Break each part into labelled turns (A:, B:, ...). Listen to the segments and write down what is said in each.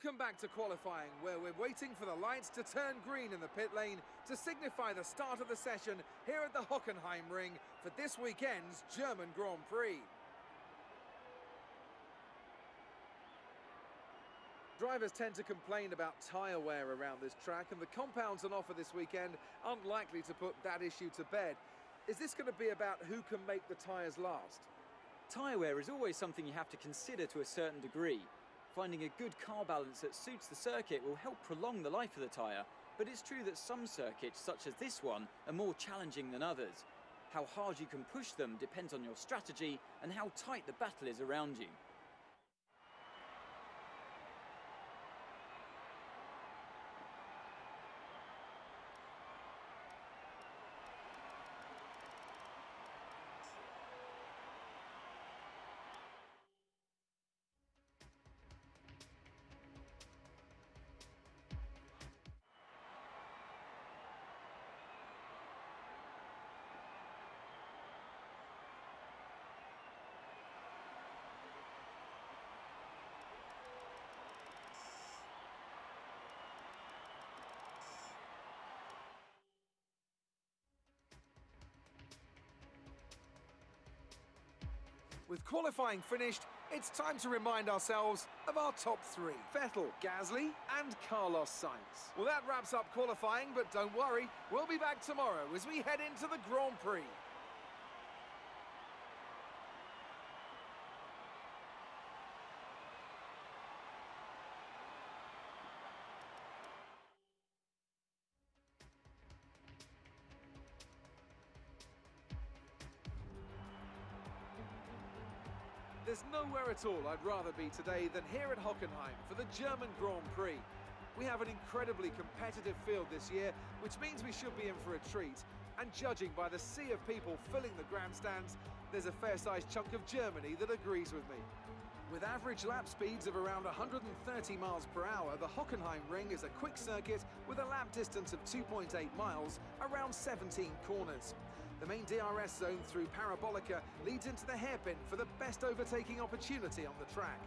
A: Welcome back to qualifying, where we're waiting for the lights to turn green in the pit lane to signify the start of the session here at the Hockenheim Ring for this weekend's German Grand-Pri. Drivers tend to complain about tyre wear around this track, and the compounds on offer this weekend aren't likely to put that issue to bed. Is this going to be about who can make the tyres last?
B: Tyre wear is always something you have to consider to a certain degree. Finding a good car balance that suits the circuit will help prolong the life of the tyre, but it's true that some circuits, such as this one, are more challenging than others. How hard you can push them depends on your strategy and how tight the battle is around you.
A: With qualifying finished, it's time to remind ourselves of our top three: Vettel, Gasly and Carlos Sainz. Well, that wraps up qualifying, but don't worry, we'll be back tomorrow as we head into the Grand Prix. There's nowhere at all I'd rather be today than here at Hockenheim for the German Grand Prix. We have an incredibly competitive field this year, which means we should be in for a treat. And judging by the sea of people filling the grandstands, there's a fair-sized chunk of Germany that agrees with me. With average lap speeds of around 130 miles per hour, the Hockenheim Ring is a quick circuit with a lap distance of 2.8 miles, around 17 corners. The main DRS zone through Parabolica leads into the hairpin for the best overtaking opportunity on the track.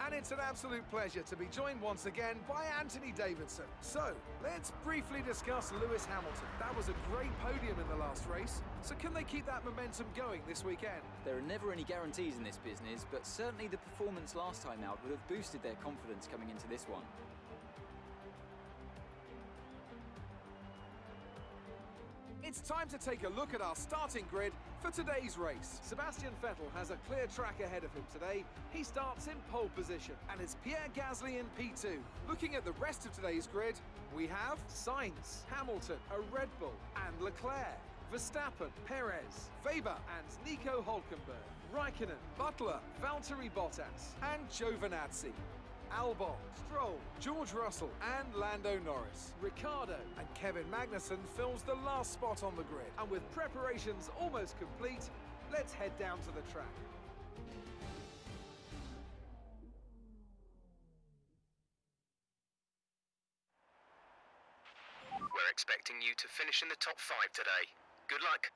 A: And it's an absolute pleasure to be joined once again by Anthony Davidson. So, let's briefly discuss Lewis Hamilton. That was a great podium in the last race. So can they keep that momentum going this weekend?
B: There are never any guarantees in this business, but certainly the performance last time out would have boosted their confidence coming into this one.
A: It's time to take a look at our starting grid for today's race. Sebastian Vettel has a clear track ahead of him today. He starts in pole position, and it's Pierre Gasly in P2. Looking at the rest of today's grid, we have Sainz, Hamilton, a Red Bull, and Leclerc, Verstappen, Perez, Weber, and Nico Hülkenberg, Raikkonen, Butler, Valtteri Bottas, and Giovinazzi. Albon, Stroll, George Russell and Lando Norris. Ricciardo and Kevin Magnussen fills the last spot on the grid. And with preparations almost complete, let's head down to the track.
C: We're expecting you to finish in the top 5 today. Good luck.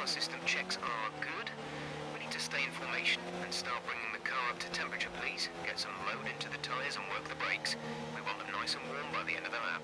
C: system checks are good. We need to stay in formation and start bringing the car up to temperature, please. Get some load into the tyres and work the brakes. We want them nice and warm by the end of the lap.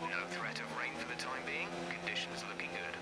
C: No threat of rain for the time being. Conditions looking good.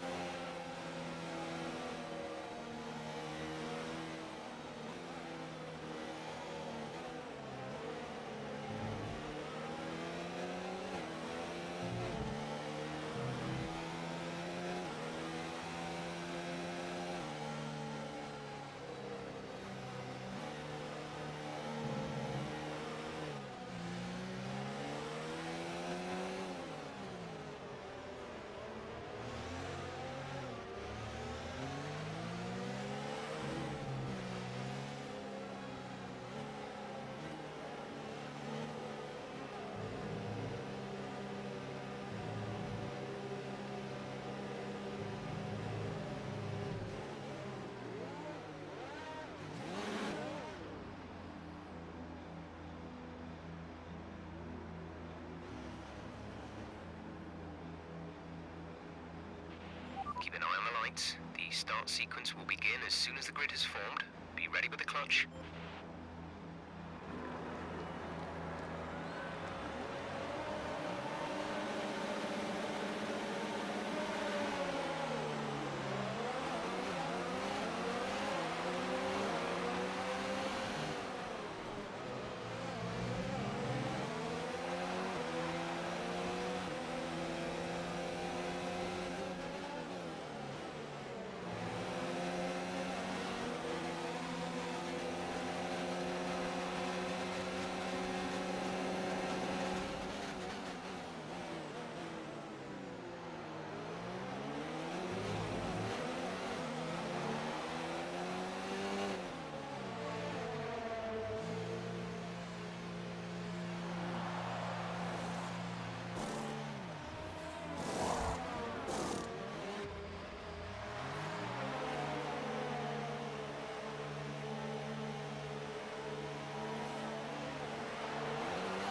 C: Keep an eye on the lights. The start sequence will begin as soon as the grid is formed. Be ready with the clutch.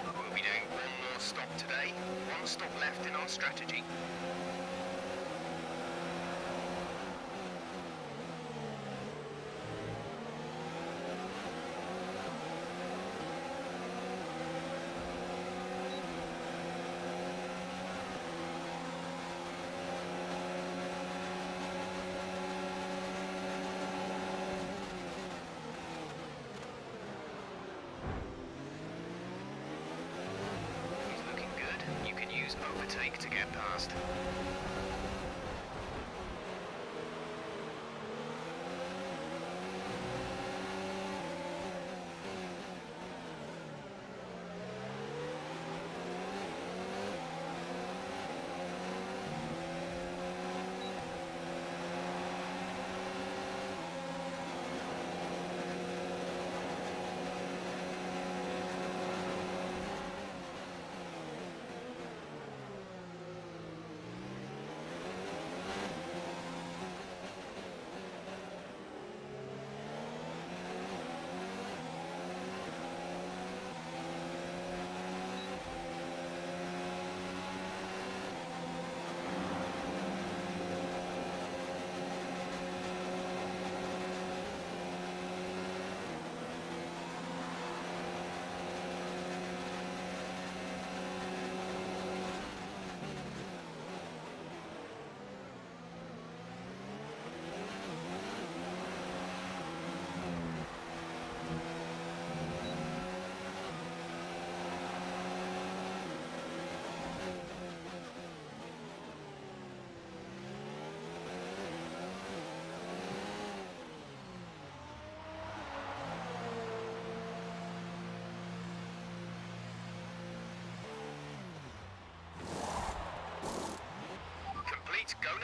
C: We'll be doing one more stop today. One stop left in our strategy. He's looking good. You can use overtake to get past.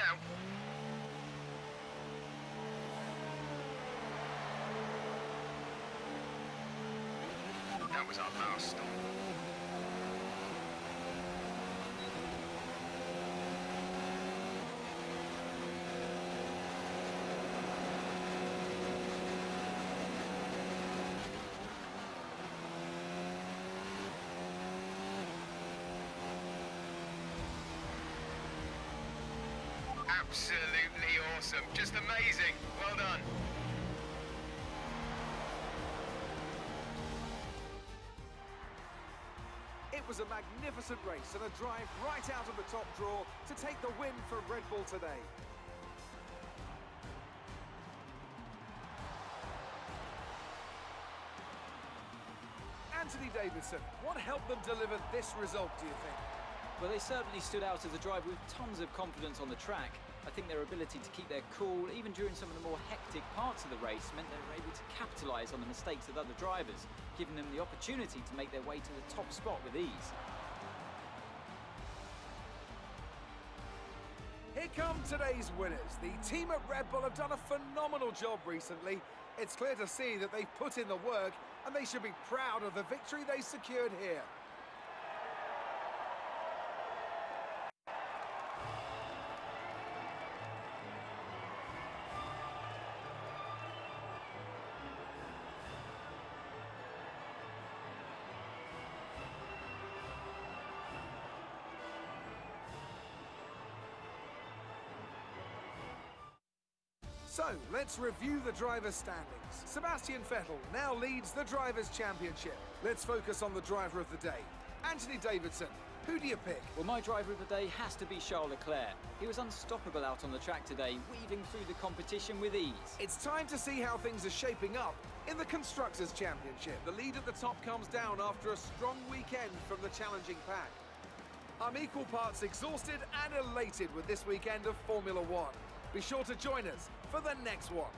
C: now. That was our last stop. Absolutely awesome. Just amazing. Well done.
A: It was a magnificent race and a drive right out of the top draw to take the win for Red Bull today. Anthony Davidson, what helped them deliver this result, do you think?
B: Well, they certainly stood out as a driver with tons of confidence on the track. I think their ability to keep their cool, even during some of the more hectic parts of the race, meant they were able to capitalise on the mistakes of other drivers, giving them the opportunity to make their way to the top spot with ease.
A: Here come today's winners. The team at Red Bull have done a phenomenal job recently. It's clear to see that they've put in the work and they should be proud of the victory they secured here. So, let's review the drivers' standings. Sebastian Vettel now leads the Drivers' Championship. Let's focus on the driver of the day. Anthony Davidson, who do you pick?
B: Well, my driver of the day has to be Charles Leclerc. He was unstoppable out on the track today, weaving through the competition with ease.
A: It's time to see how things are shaping up in the Constructors' Championship. The lead at the top comes down after a strong weekend from the challenging pack. I'm equal parts exhausted and elated with this weekend of Formula One. Be sure to join us for the next one.